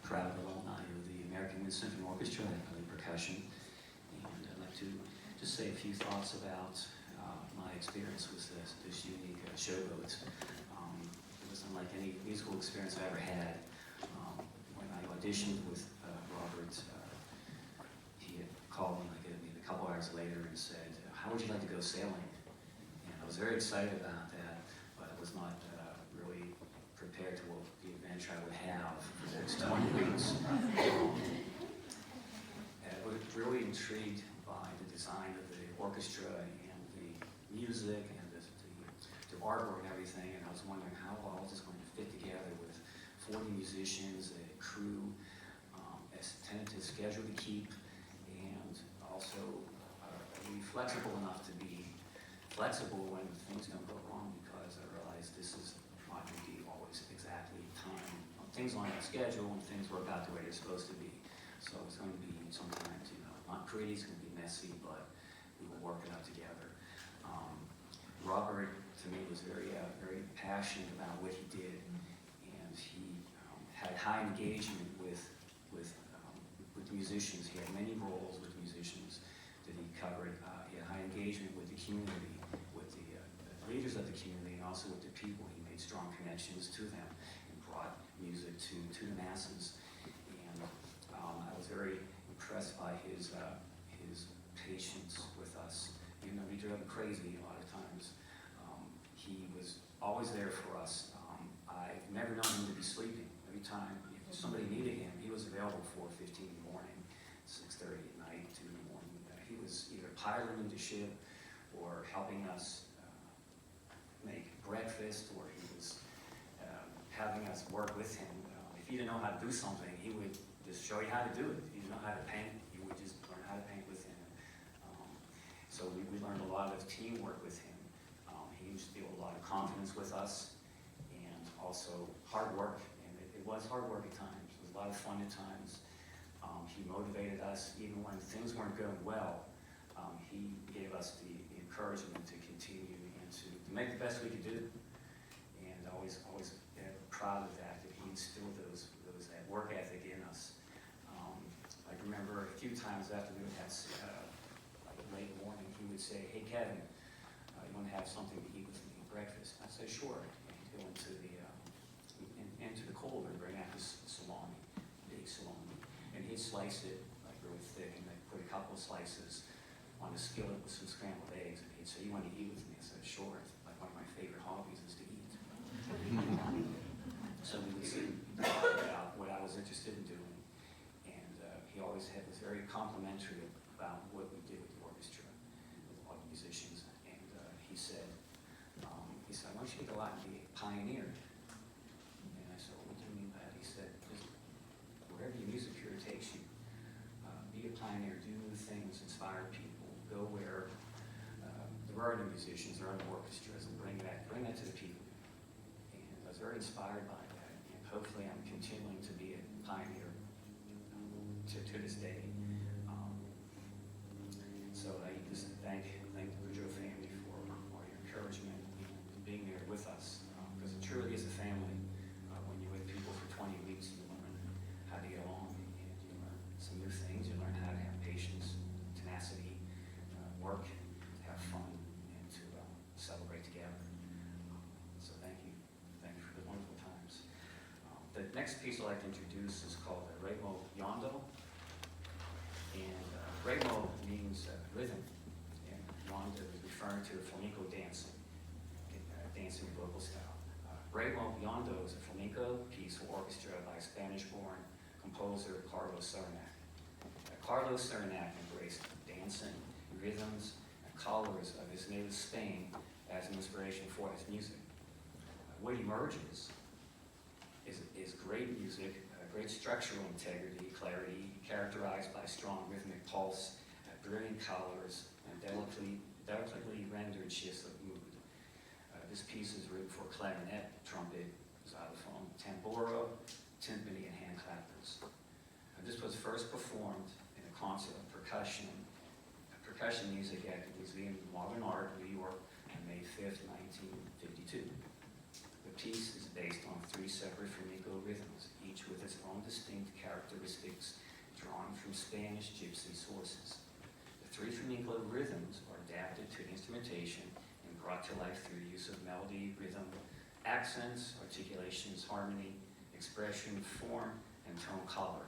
proud alumni of the American Symphony Orchestra. I play percussion, and I'd like to just say a few thoughts about my experience with this unique showboat. It was unlike any musical experience I ever had. When I auditioned with Robert, he had called me like a couple hours later and said, "How would you like to go sailing?" And I was very excited about that, but I was not really prepared to what the adventure I would have for the next 20 weeks. I was really intrigued by the design of the orchestra and the music and the artwork and everything, and I was wondering how all this is going to fit together with 40 musicians, a crew, a tentative schedule to keep, and also be flexible enough to be flexible when things don't go wrong, because I realized this is not going to be always exactly time. Things on a schedule and things work out the way they're supposed to be. So it's going to be sometimes, not pretty, it's going to be messy, but we will work it out together. Robert, to me, was very passionate about what he did, and he had high engagement with the musicians. He had many roles with musicians that he covered. He had high engagement with the community, with the leaders of the community, and also with the people. He made strong connections to them and brought music to the masses. And I was very impressed by his patience with us. Even though we drove him crazy a lot of times, he was always there for us. I've never known him to be sleeping. Every time if somebody needed him, he was available 4:15 in the morning, 6:30 at night, 2 in the morning. He was either piloting the ship or helping us make breakfast, or he was having us work with him. If he didn't know how to do something, he would just show you how to do it. If you didn't know how to paint, you would just learn how to paint with him. So we learned a lot of teamwork with him. He instilled a lot of confidence with us, and also hard work. And it was hard work at times. It was a lot of fun at times. He motivated us even when things weren't going well. He gave us the encouragement to continue and to make the best we could do. And always proud of that he instilled that work ethic in us. I remember a few times after we would have like late morning, he would say, "Hey Kevin, you want to have something to eat with me at breakfast?" I'd say, "Sure." And he'd go into the cold and bring out his salami, big salami, and he'd slice it like really thick, and then put a couple of slices on a skillet with some scrambled eggs, and he'd say, "You want to eat with me?" I said, "Sure." It's like one of my favorite hobbies is to eat. So we would sit and talk about what I was interested in doing, and he always was very complimentary about what we did with the orchestra, with all the musicians. And he said, "I want you to go out and be a pioneer." And I said, "What do you mean by that?" He said, "Just wherever your music career takes you, be a pioneer, do new things, inspire people, go where there are no musicians, there are no orchestras, and bring that to the people." And I was very inspired by that, and hopefully I'm continuing to be a pioneer to this day. So I just thank the Boudreau family for all your encouragement and being there with us, because it truly is a family. When you're with people for 20 weeks, you learn how to get along, and you learn some new things. You learn how to have patience, tenacity, work, have fun, and to celebrate together. So thank you for the wonderful times. The next piece I'd like to introduce is called Ritmo Jondo. And Ritmo means rhythm, and Jondo is referring to flamenco dancing, dancing in local style. Ritmo Jondo is a flamenco piece for orchestra by Spanish-born composer Carlos Surinach. Carlos Surinach embraced dancing, rhythms, and colors of his native Spain as an inspiration for his music. What emerges is great music, great structural integrity, clarity, characterized by strong rhythmic pulse, brilliant colors, and delicately rendered shifts of mood. This piece is written for clarinet, trumpet, xylophone, tamburo, timpani, and hand clappers. This was first performed in a concert of percussion music at the Museum of Modern Art, New York, on May 5th, 1952. The piece is based on 3 separate flamenco rhythms, each with its own distinct instrumentation and brought to life through the use of melody, rhythm, accents, articulations, harmony, expression, form, and tone color.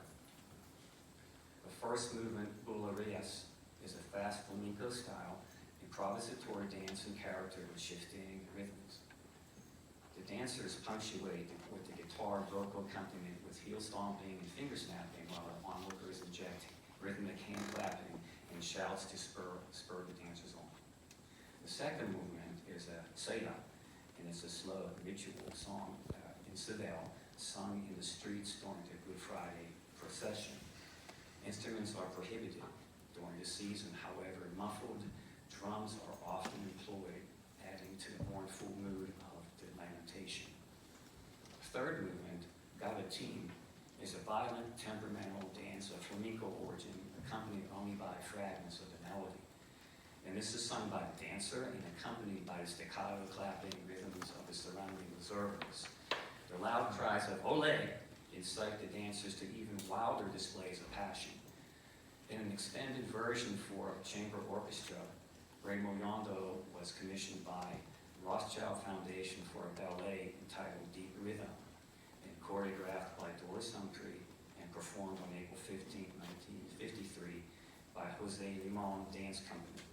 The first movement, Boudreau, is a fast flamenco style, improvisatory dance and character with shifting rhythms. The dancers punctuate with the guitar vocal accompaniment with heel stomping and finger snapping, while the onlookers inject rhythmic hand clapping and shouts to spur the dancers on. The second movement is a Saya, and it's a slow ritual song in Seville, sung in the streets during the Good Friday procession. Instruments are prohibited during the season, however, muffled drums are often employed, adding to the mournful mood of the lamentation. The third movement, Gabatin, is a violent, temperamental dance of flamenco origin, accompanied only by fragments of the melody. And this is sung by the dancer and accompanied by the staccato clapping rhythms of the surrounding observers. The loud cries of "Ole" incite the dancers to even wilder displays of passion. In an extended version for chamber orchestra, Ritmo Jondo was commissioned by Rothschild Foundation for a ballet entitled Deep Rhythm, and choreographed by Doris Humphrey and performed on April 15, 1953 by Jose Limon Dance Company.